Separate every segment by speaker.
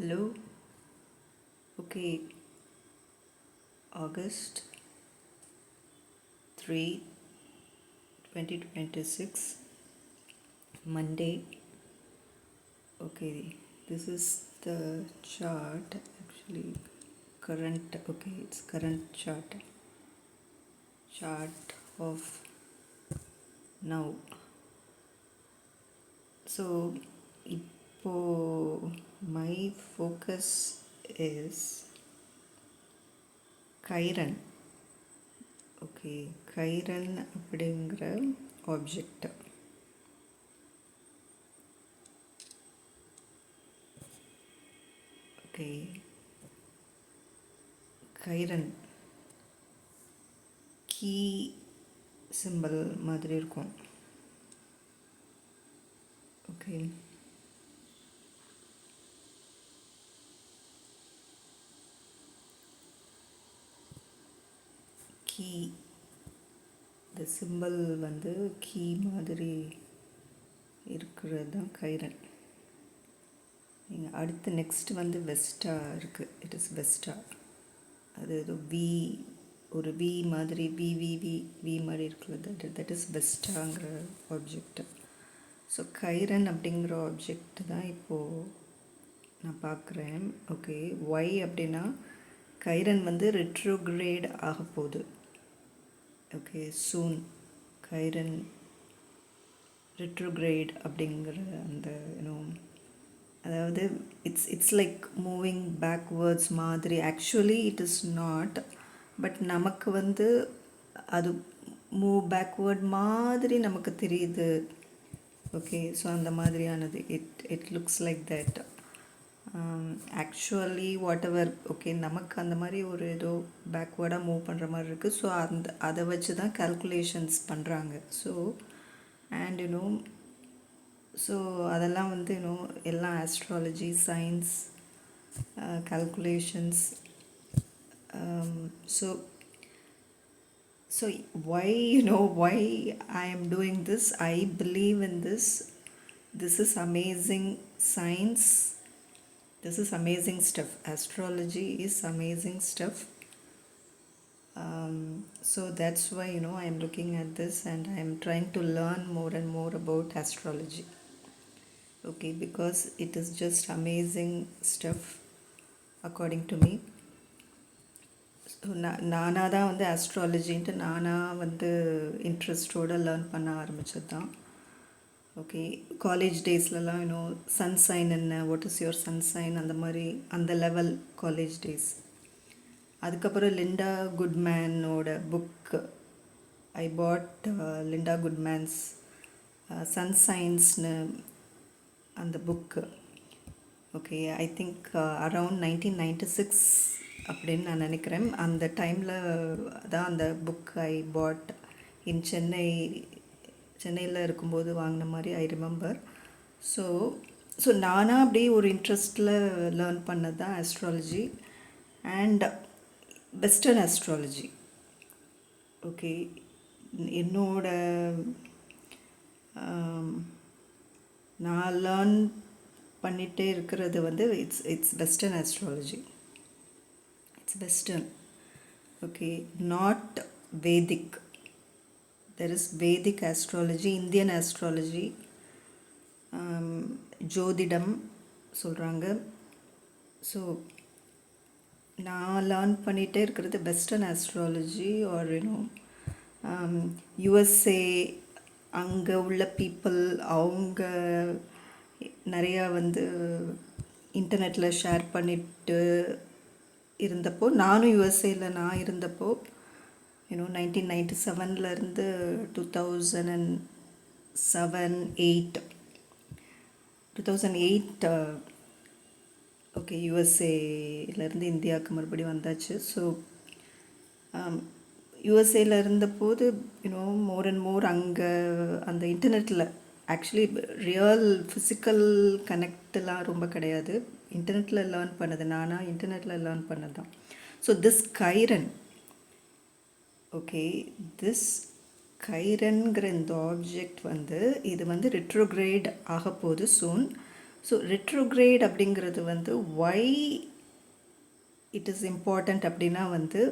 Speaker 1: Hello. Okay, August 3, 2026, Monday. Okay, this is the chart actually. It's current chart of now. So, my focus is Chiron. Okay, Chiron அப்படிங்கிற object. Okay, Chiron key simple மாதிரி இருக்கும். Okay, key இந்த simple key மாதிரி இருக்கிறது தான் Chiron. நீங்கள் அடுத்து next Vesta இருக்குது. It is Vesta. அது ஏதோ வி, ஒரு வி மாதிரி வி மாதிரி இருக்கிறது. தட் இஸ் வெஸ்டாங்கிற ஆப்ஜெக்ட். ஸோ கைரன் அப்படிங்கிற ஆப்ஜெக்ட் தான் இப்போது நான் பார்க்குறேன். ஓகே, ஒய் அப்படின்னா கைரன் ரெட்ரோகிரேட் ஆக போகுது. ஓகே, சூன் கைரன் retrograde அப்படிங்கிற அந்த அதாவது இட்ஸ் லைக் மூவிங் பேக்வேர்ட்ஸ் மாதிரி. Actually it is not, but நமக்கு அது மூவ் பேக்வேர்ட் மாதிரி நமக்கு தெரியுது. ஓகே, ஸோ அந்த மாதிரியானது it looks like that. Actually what ever, okay, நமக்கு அந்த மாதிரி ஒரு ஏதோ பேக்வேர்டாக மூவ் பண்ணுற மாதிரி இருக்குது. ஸோ அதை வச்சு தான் கால்குலேஷன்ஸ் பண்ணுறாங்க. ஸோ அண்ட் ஸோ அதெல்லாம் எல்லாம் astrology, science, calculations. So why I am doing this? I believe in this. This is amazing science. This is amazing stuff. Astrology is amazing stuff. So that's why I am looking at this and I am trying to learn more and more about astrology. Okay, because it is just amazing stuff according to me. So நானாக தான் ஆஸ்ட்ராலஜின்ட்டு நானாக இன்ட்ரெஸ்டோடு learn பண்ண ஆரம்பித்தது தான். Okay, college டேஸ்லலாம் sun sign என்ன, what is your sun sign, அந்த மாதிரி அந்த லெவல் காலேஜ் டேஸ். அதுக்கப்புறம் லிண்டா குட்மேனோட book I bought, Linda Goodman's sun சைன்ஸ்னு அந்த book. Okay, I think around 1996 அப்படின்னு நான் நினைக்கிறேன். அந்த டைமில் தான் அந்த புக் ஐ பாட் இன் சென்னையில் இருக்கும்போது வாங்கின மாதிரி ஐ ரிமெம்பர். ஸோ நானாக அப்படியே ஒரு இன்ட்ரெஸ்டில் லேர்ன் பண்ணது தான் astrology and western astrology. Okay, என்னோட நான் லேர்ன் பண்ணிகிட்டே இருக்கிறது it's western astrology. It's western. Okay, not Vedic. There is Vedic astrology, Indian astrology, ஜோதிடம் சொல்கிறாங்க. ஸோ நான் லேர்ன் பண்ணிகிட்டே இருக்கிறது வெஸ்டர்ன் ஆஸ்ட்ராலஜி ஆர் யுஎஸ்ஏ. அங்கே உள்ள பீப்புள் அவங்க நிறையா இன்டர்நெட்டில் ஷேர் பண்ணிட்டு இருந்தப்போ, நானும் யுஎஸ்ஏயில் நான் இருந்தப்போ 1997 2008 ஓகே, யுஎஸ்ஏலேருந்து இந்தியாவுக்கு மறுபடியும் வந்தாச்சு. ஸோ யுஎஸ்ஏயில் இருந்தபோது மோர் அண்ட் மோர் அங்கே அந்த இன்டர்நெட்டில் ஆக்சுவலி ரியல் ஃபிசிக்கல் கனெக்டெலாம் ரொம்ப கிடையாது. இன்டர்நெட்டில் லேர்ன் பண்ணது, நானாக இன்டர்நெட்டில் லேர்ன் பண்ணது தான். ஸோ திஸ் கைரன், ஓகே, திஸ் கைரன்கிற இந்த ஆப்ஜெக்ட் இது ரெட்ரோகிரேட் ஆக போகுது சூன். ஸோ retrograde அப்படிங்கிறது வந்து why it is important அப்படின்னா வந்து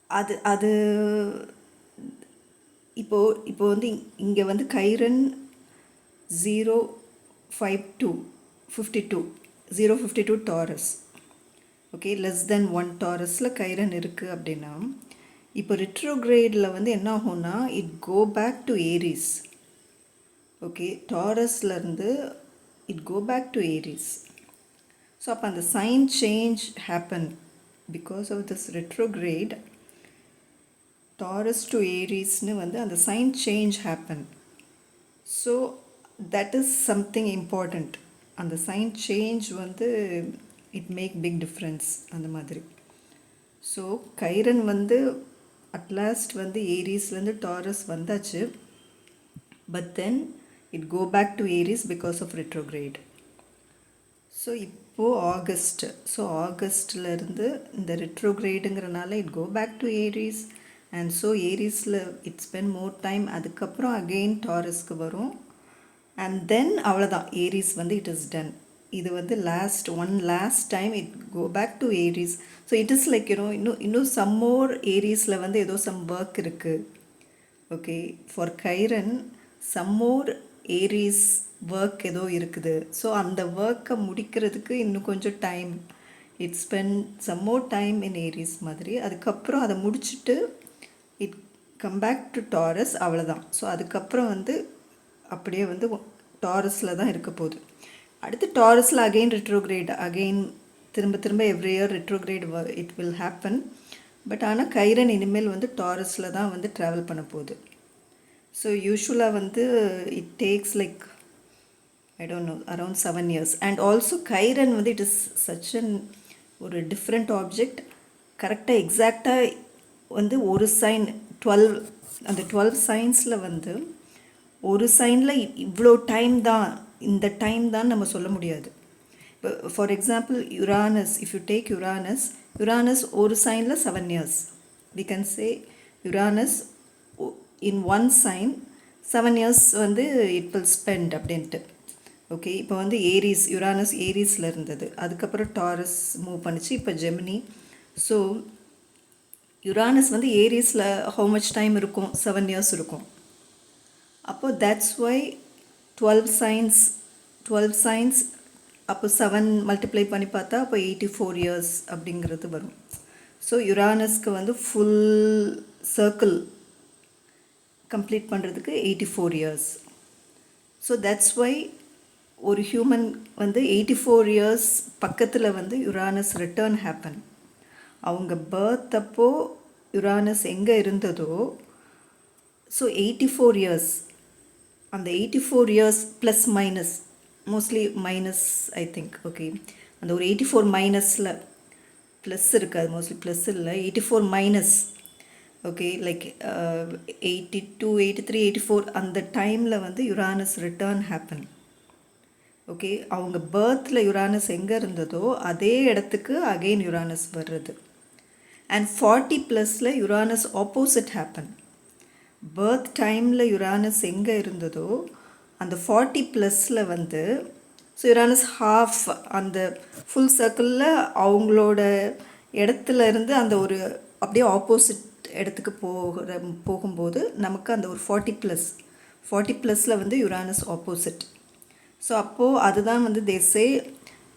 Speaker 1: அது அது இப்போ வந்து இங்கே வந்து Chiron 052 052 Taurus, okay, less than 1 டாரஸில் கைரன் இருக்குது அப்படின்னா இப்போ ரிட்ரோகிரேடில் வந்து என்ன ஆகும்னா it go back to Aries. Okay, டாரஸ்லேருந்து it go back to Aries. So அப்போ அந்த sign change happen because of this retrograde. Taurus to ஏரிஸ்னு வந்து அந்த sign change happen. So that is something important. அந்த சைன் சேஞ்ச் வந்து it make big difference அந்த மாதிரி. ஸோ கைரன் வந்து அட்லாஸ்ட் வந்து ஏரிஸ்லேருந்து டாரஸ் வந்தாச்சு, but then it go back to Aries because of retrograde. So இப்போது ஆகஸ்ட், ஸோ ஆகஸ்ட்லேருந்து இந்த retrogradeங்கிறனால it go back to Aries and so ஏரிஸில் இட் ஸ்பெண்ட் மோர் டைம். அதுக்கப்புறம் அகெயின் டாரஸ்க்கு வரும் அண்ட் தென் அவ்வளோதான், ஏரிஸ் வந்து இட் இஸ் டன். இது வந்து last time it go back to Aries. So it is like இன்னும் சம் மோர் ஏரிஸில் வந்து ஏதோ சம் ஒர்க் இருக்குது. Okay, for Chiron some more Aries work ஏதோ இருக்குது. ஸோ அந்த ஒர்க்கை முடிக்கிறதுக்கு இன்னும் கொஞ்சம் time, it spend some more time in Aries மாதிரி. அதுக்கப்புறம் அதை முடிச்சுட்டு it come back to Taurus, அவ்வளோதான். ஸோ அதுக்கப்புறம் வந்து அப்படியே வந்து டாரஸில் தான் இருக்க போகுது. அடுத்து டாரஸில் அகெயின் retrograde, அகெயின் திரும்ப every year retrograde it will happen. But ஆனால் கைரன் இனிமேல் வந்து டாரஸில் தான் வந்து ட்ராவல் பண்ண போகுது. ஸோ யூஸ்வலாக வந்து it takes like I don't know around 7 years. And also Chiron வந்து it is such an ஒரு டிஃப்ரெண்ட் ஆப்ஜெக்ட். கரெக்டாக எக்ஸாக்டாக வந்து ஒரு சைன் 12, அந்த 12 சைன்ஸில் வந்து ஒரு சைனில் இவ்வளோ டைம் தான், இந்த டைம் தான் நம்ம சொல்ல முடியாது. இப்போ for example Uranus, if you take Uranus ஒரு சைனில் 7 years. We can say Uranus in one sign 7 years வந்து இட் வில் ஸ்பெண்ட் அப்படின்ட்டு. ஓகே, இப்போ வந்து யுரானஸ் ஏரிஸில் இருந்தது, அதுக்கப்புறம் டாரஸ் மூவ் பண்ணிச்சு, இப்போ ஜெமினி. ஸோ யுரானஸ் வந்து ஏரிஸில் ஹவு மச் டைம் இருக்கும், 7 years இருக்கும். அப்போது தட்ஸ் ஒய் 12 சைன்ஸ் அப்போ 7 மல்டிப்ளை பண்ணி பார்த்தா அப்போ 84 years அப்படிங்கிறது வரும். ஸோ யுரானஸ்க்கு வந்து ஃபுல் சர்க்கிள் கம்ப்ளீட் பண்ணுறதுக்கு 84 years. ஸோ தட்ஸ் ஒய் ஒரு ஹியூமன் வந்து 84 years பக்கத்தில் வந்து யுரானஸ் ரிட்டர்ன் ஹேப்பன். அவங்க பர்த் அப்போ யுரானஸ் எங்கே இருந்ததோ, ஸோ 84 years, அந்த 84 years plus minus, mostly minus I think. Okay, அந்த ஒரு 84 மைனஸில் ப்ளஸ் இருக்காது, மோஸ்ட்லி ப்ளஸ் இல்லை, 84 மைனஸ். ஓகே, லைக் 82, 83, 84 அந்த டைமில் வந்து யுரானஸ் ரிட்டர்ன் ஹேப்பன். ஓகே, அவங்க பர்த்தில் யுரானஸ் எங்கே இருந்ததோ அதே இடத்துக்கு அகெயின் யுரானஸ் வர்றது. And 40+ Uranus opposite happen. Birth டைமில் யுரானஸ் எங்கே இருந்ததோ அந்த 40+ வந்து, ஸோ யுரானஸ் ஹாஃப் அந்த ஃபுல் சர்க்கிளில் அவங்களோட இடத்துல இருந்து அந்த ஒரு அப்படியே ஆப்போசிட் இடத்துக்கு போகும்போது நமக்கு அந்த ஒரு 40+ வந்து யுரானஸ் ஆப்போசிட். ஸோ அப்போது அதுதான் வந்து தேசே.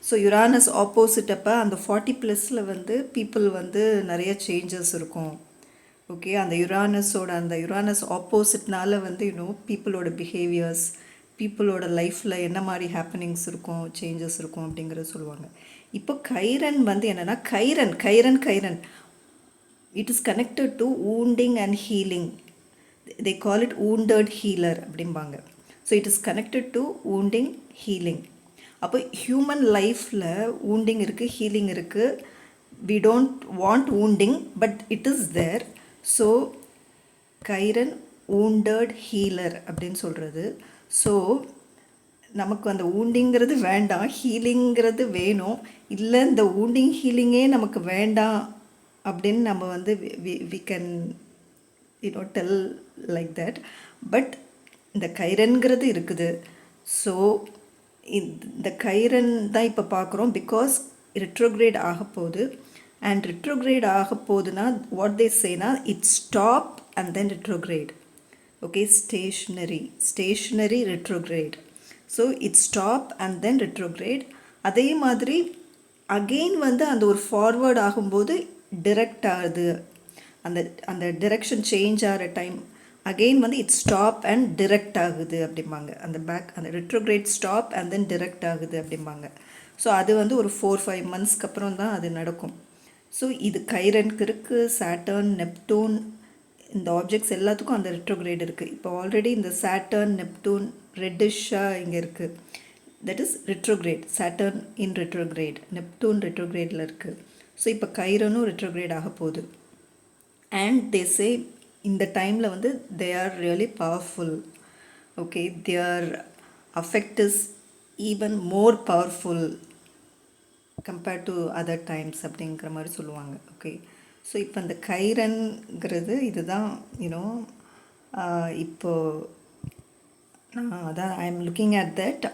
Speaker 1: ஸோ யுரானஸ் ஆப்போசிட் அப்போ அந்த 40+ வந்து பீப்புள் வந்து நிறைய சேஞ்சஸ் இருக்கும். ஓகே, அந்த யுரானஸ் ஆப்போசிட்னால வந்து பீப்புளோட பிஹேவியர்ஸ், பீப்புளோட லைஃப்பில் என்ன மாதிரி ஹேப்பனிங்ஸ் இருக்கும், சேஞ்சஸ் இருக்கும் அப்படிங்கிறத சொல்லுவாங்க. இப்போ கைரன் வந்து என்னென்னா Chiron it is connected to wounding and healing. they call it wounded healer அப்படிம்பாங்க. So it is connected to wounding, healing. அப்போ ஹியூமன் லைஃப்பில் wounding இருக்குது, ஹீலிங் இருக்குது. we don't want wounding but it is there. So Chiron wounded healer அப்படின்னு சொல்கிறது. So நமக்கு அந்த woundingங்கிறது வேண்டாம், ஹீலிங்கிறது வேணும். இல்லை இந்த wounding ஹீலிங்கே நமக்கு வேண்டாம் அப்படின்னு நம்ம வந்து we can tell like that. But இந்த கைரன்கிறது இருக்குது. ஸோ இந்த கைரன் தான் இப்போ பார்க்குறோம் பிகாஸ் ரெட்ரோகிரேட் ஆக போகுது. அண்ட் retrograde ஆக போகுதுன்னா what they Sena it stop and then retrograde. Okay, stationery retrograde. So it stop and then retrograde. அதே மாதிரி அகெயின் வந்து அந்த ஒரு ஃபார்வர்ட் ஆகும்போது டிரெக்ட் ஆகுது. அந்த அந்த டிரெக்ஷன் சேஞ்ச் ஆகிற டைம் அகெயின் வந்து இட் ஸ்டாப் அண்ட் டிரெக்ட் ஆகுது அப்படிம்பாங்க. அந்த retrograde stop and then direct ஆகுது அப்படிம்பாங்க. ஸோ அது வந்து ஒரு 4-5 மந்த்ஸ்க்கு அப்புறம் தான் அது நடக்கும். ஸோ இது கைரனுக்கு இருக்குது, சாட்டர்ன், நெப்டூன், இந்த ஆப்ஜெக்ட்ஸ் எல்லாத்துக்கும் அந்த ரெட்ரோகிரேட் இருக்குது. இப்போ ஆல்ரெடி இந்த சாட்டர்ன், நெப்டூன் ரெட்டிஷாக இங்கே இருக்குது. That is retrograde. Saturn in retrograde, Neptune ரெட்ரோகிரேடில் இருக்குது. ஸோ இப்போ கைரனும் ரெட்ரோகிரேட் ஆக போகுது. அண்ட் தே சே இந்த டைமில் வந்து they are really powerful. Okay, their affect is even more powerful compared to other times அப்படிங்கிற மாதிரி சொல்லுவாங்க. ஓகே, ஸோ இப்போ இந்த கைரன்கிறது இதுதான் யூனோ இப்போது நான் அதான் I am looking at that.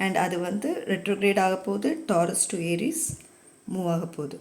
Speaker 1: And அது வந்து ரெட்ரோகிரேட் ஆக போகுது, டாரஸ் டு ஏரிஸ் மூவ் ஆக போகுது.